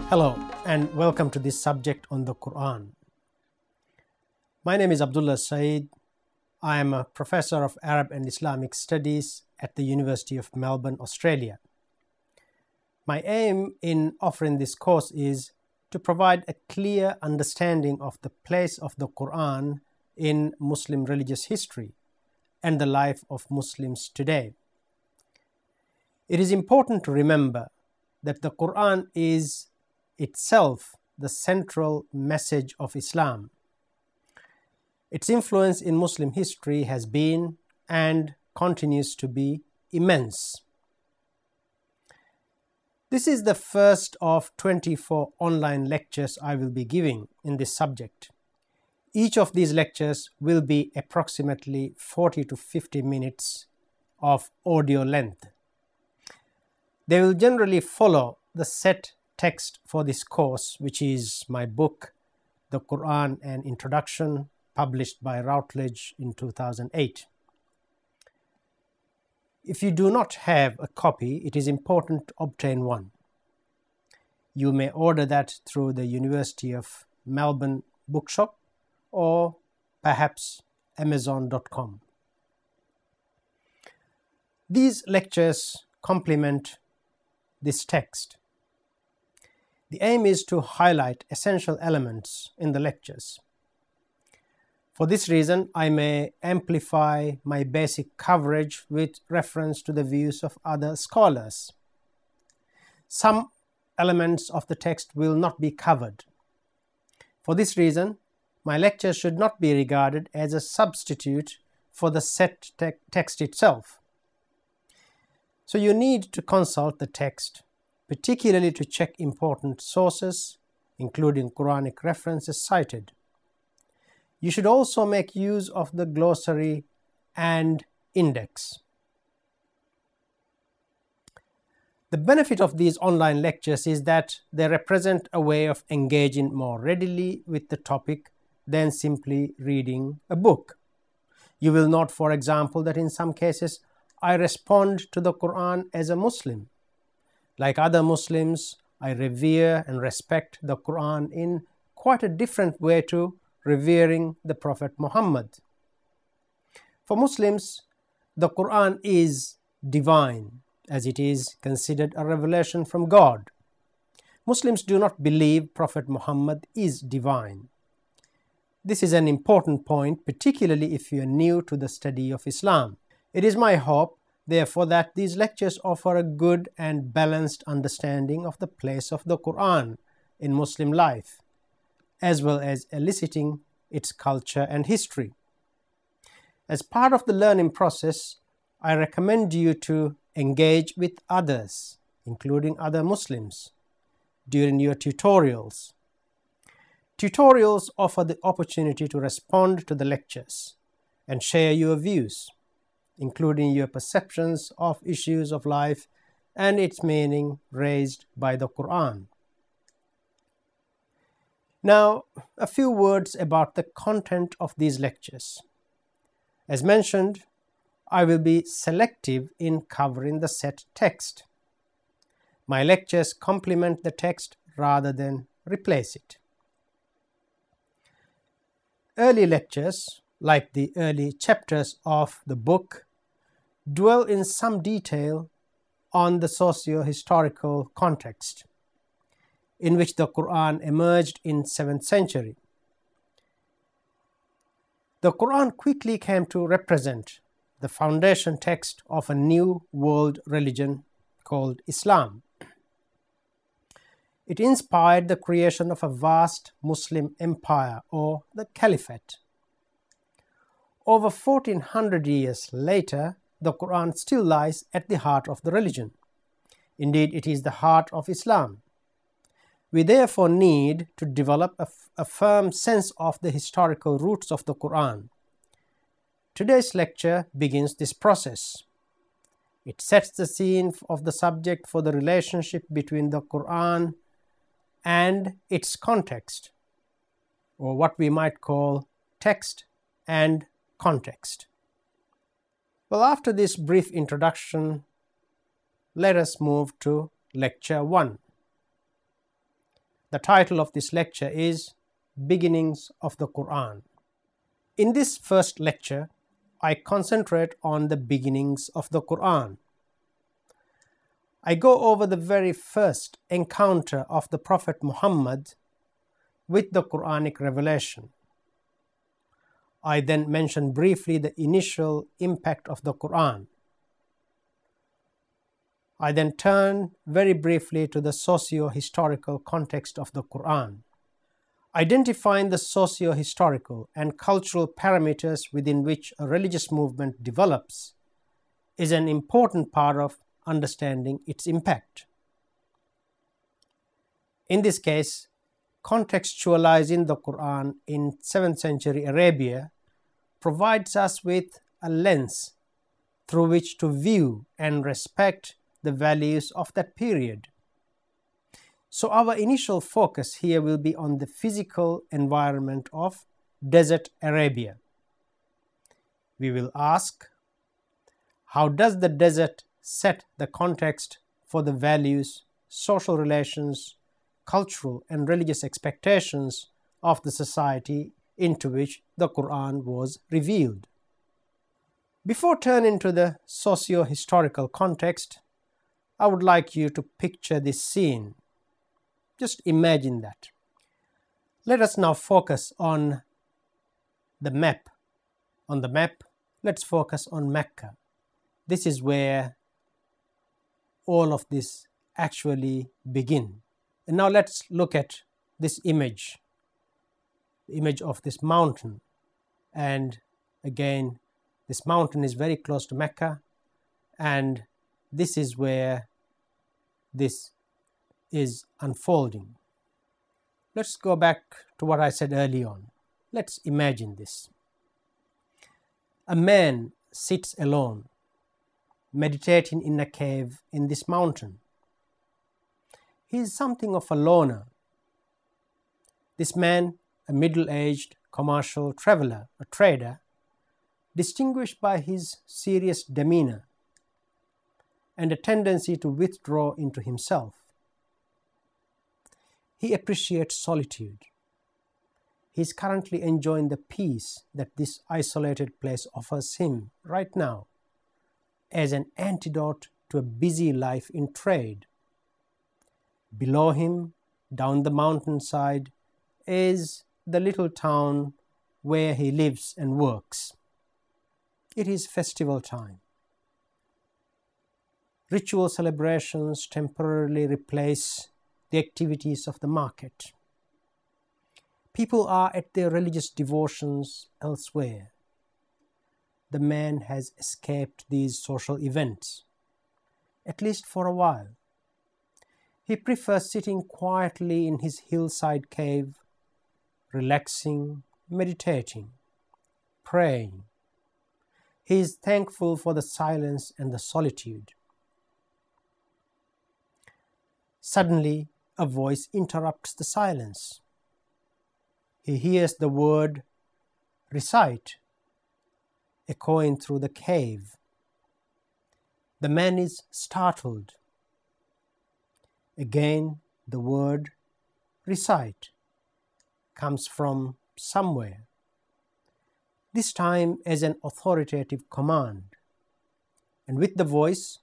Hello and welcome to this subject on the Qur'an. My name is Abdullah Saeed. I am a professor of Arab and Islamic Studies at the University of Melbourne, Australia. My aim in offering this course is to provide a clear understanding of the place of the Qur'an in Muslim religious history and the life of Muslims today. It is important to remember that the Qur'an is itself the central message of Islam. Its influence in Muslim history has been and continues to be immense. This is the first of 24 online lectures I will be giving in this subject. Each of these lectures will be approximately 40 to 50 minutes of audio length. They will generally follow the set text for this course, which is my book, The Qur'an and Introduction, published by Routledge in 2008. If you do not have a copy, it is important to obtain one. You may order that through the University of Melbourne bookshop or perhaps Amazon.com. These lectures complement this text. The aim is to highlight essential elements in the lectures. For this reason, I may amplify my basic coverage with reference to the views of other scholars. Some elements of the text will not be covered. For this reason, my lecture should not be regarded as a substitute for the set text itself. So you need to consult the text, particularly to check important sources, including Quranic references cited. You should also make use of the glossary and index. The benefit of these online lectures is that they represent a way of engaging more readily with the topic than simply reading a book. You will note, for example, that in some cases I respond to the Qur'an as a Muslim. Like other Muslims, I revere and respect the Qur'an in quite a different way to revering the Prophet Muhammad. For Muslims, the Qur'an is divine, as it is considered a revelation from God. Muslims do not believe Prophet Muhammad is divine. This is an important point, particularly if you are new to the study of Islam. It is my hope, therefore, that these lectures offer a good and balanced understanding of the place of the Qur'an in Muslim life, as well as eliciting its culture and history. As part of the learning process, I recommend you to engage with others, including other Muslims, during your tutorials. Tutorials offer the opportunity to respond to the lectures and share your views, including your perceptions of issues of life and its meaning raised by the Qur'an. Now, a few words about the content of these lectures. As mentioned, I will be selective in covering the set text. My lectures complement the text rather than replace it. Early lectures, like the early chapters of the book, dwell in some detail on the socio-historical context in which the Qur'an emerged in 7th century. The Qur'an quickly came to represent the foundation text of a new world religion called Islam. It inspired the creation of a vast Muslim empire, or the Caliphate. Over 1400 years later, the Qur'an still lies at the heart of the religion. Indeed, it is the heart of Islam. We therefore need to develop a firm sense of the historical roots of the Qur'an. Today's lecture begins this process. It sets the scene of the subject for the relationship between the Qur'an and its context, or what we might call text and context. Well, after this brief introduction, let us move to Lecture 1. The title of this lecture is Beginnings of the Qur'an. In this first lecture, I concentrate on the beginnings of the Qur'an. I go over the very first encounter of the Prophet Muhammad with the Quranic revelation. I then mention briefly the initial impact of the Qur'an. I then turn very briefly to the socio-historical context of the Qur'an. Identifying the socio-historical and cultural parameters within which a religious movement develops is an important part of understanding its impact. In this case, contextualizing the Qur'an in 7th century Arabia provides us with a lens through which to view and respect the values of that period. So our initial focus here will be on the physical environment of desert Arabia. We will ask, how does the desert set the context for the values, social relations, cultural and religious expectations of the society into which the Qur'an was revealed? Before turning to the socio-historical context, I would like you to picture this scene. Just imagine that. Let us now focus on the map. On the map, let's focus on Mecca. This is where all of this actually begin. And now let's look at this image, the image of this mountain. And again, this mountain is very close to Mecca, and this is where this is unfolding. Let's go back to what I said early on. Let's imagine this. A man sits alone, meditating in a cave in this mountain. He is something of a loner. This man, a middle-aged commercial traveler, a trader, distinguished by his serious demeanor and a tendency to withdraw into himself. He appreciates solitude. He is currently enjoying the peace that this isolated place offers him right now as an antidote to a busy life in trade. Below him, down the mountainside, is the little town where he lives and works. It is festival time. Ritual celebrations temporarily replace the activities of the market. People are at their religious devotions elsewhere. The man has escaped these social events, at least for a while. He prefers sitting quietly in his hillside cave, relaxing, meditating, praying. He is thankful for the silence and the solitude. Suddenly, a voice interrupts the silence. He hears the word recite echoing through the cave. The man is startled. Again, the word recite comes from somewhere, this time as an authoritative command. And with the voice,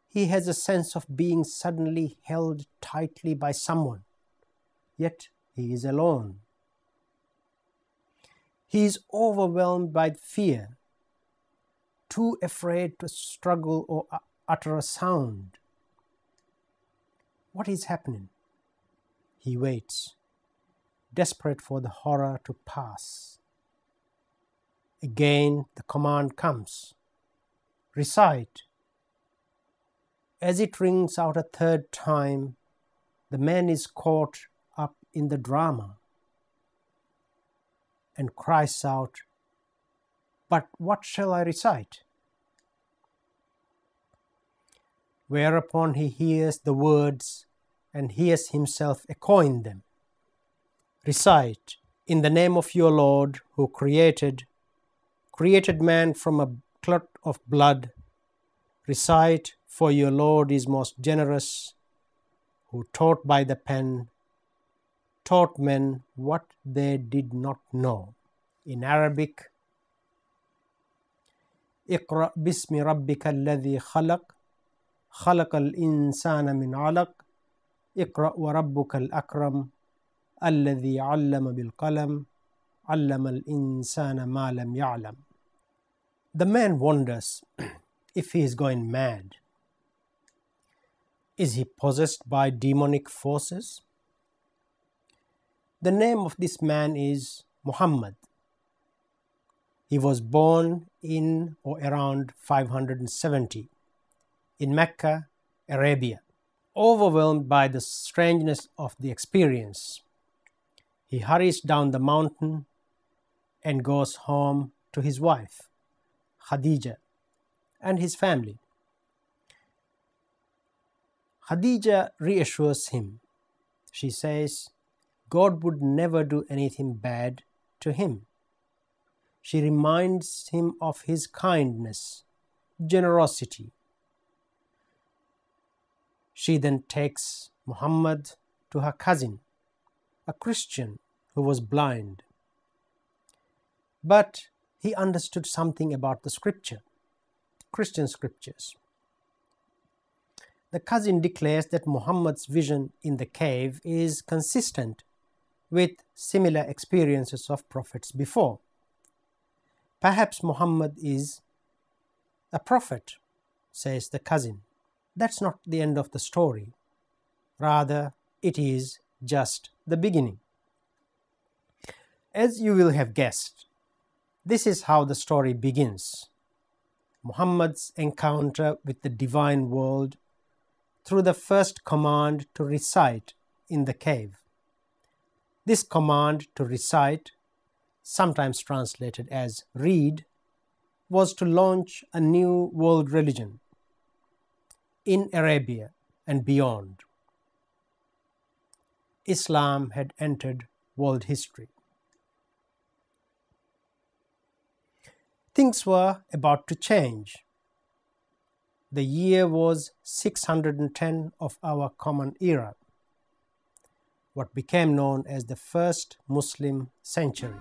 he has a sense of being suddenly held tightly by someone, yet he is alone. He is overwhelmed by fear, too afraid to struggle or utter a sound. What is happening? He waits, desperate for the horror to pass. Again the command comes, recite. As it rings out a third time, the man is caught up in the drama and cries out, "But what shall I recite?" Whereupon he hears the words and hears himself echoing them. Recite, in the name of your Lord who created man from a clot of blood. Recite, for your Lord is most generous, who taught by the pen. taught men what they did not know. In Arabic, اقرأ باسم ربك الذي خلق خلق الإنسان من علق اقرأ وربك الأكرم الذي علم بالقلم علم الإنسان ما لم يعلم. The man wonders if he is going mad. Is he possessed by demonic forces? The name of this man is Muhammad. He was born in or around 570 in Mecca, Arabia. Overwhelmed by the strangeness of the experience, he hurries down the mountain and goes home to his wife, Khadija, and his family. Khadija reassures him. She says God would never do anything bad to him. She reminds him of his kindness, generosity. She then takes Muhammad to her cousin, a Christian who was blind. But he understood something about the scripture, Christian scriptures. The cousin declares that Muhammad's vision in the cave is consistent with similar experiences of prophets before. Perhaps Muhammad is a prophet, says the cousin. That's not the end of the story. Rather, it is just the beginning. As you will have guessed, this is how the story begins. Muhammad's encounter with the divine world through the first command to recite in the cave. This command to recite, sometimes translated as read, was to launch a new world religion in Arabia and beyond. Islam had entered world history. Things were about to change. The year was 610 of our Common Era, what became known as the First Muslim Century.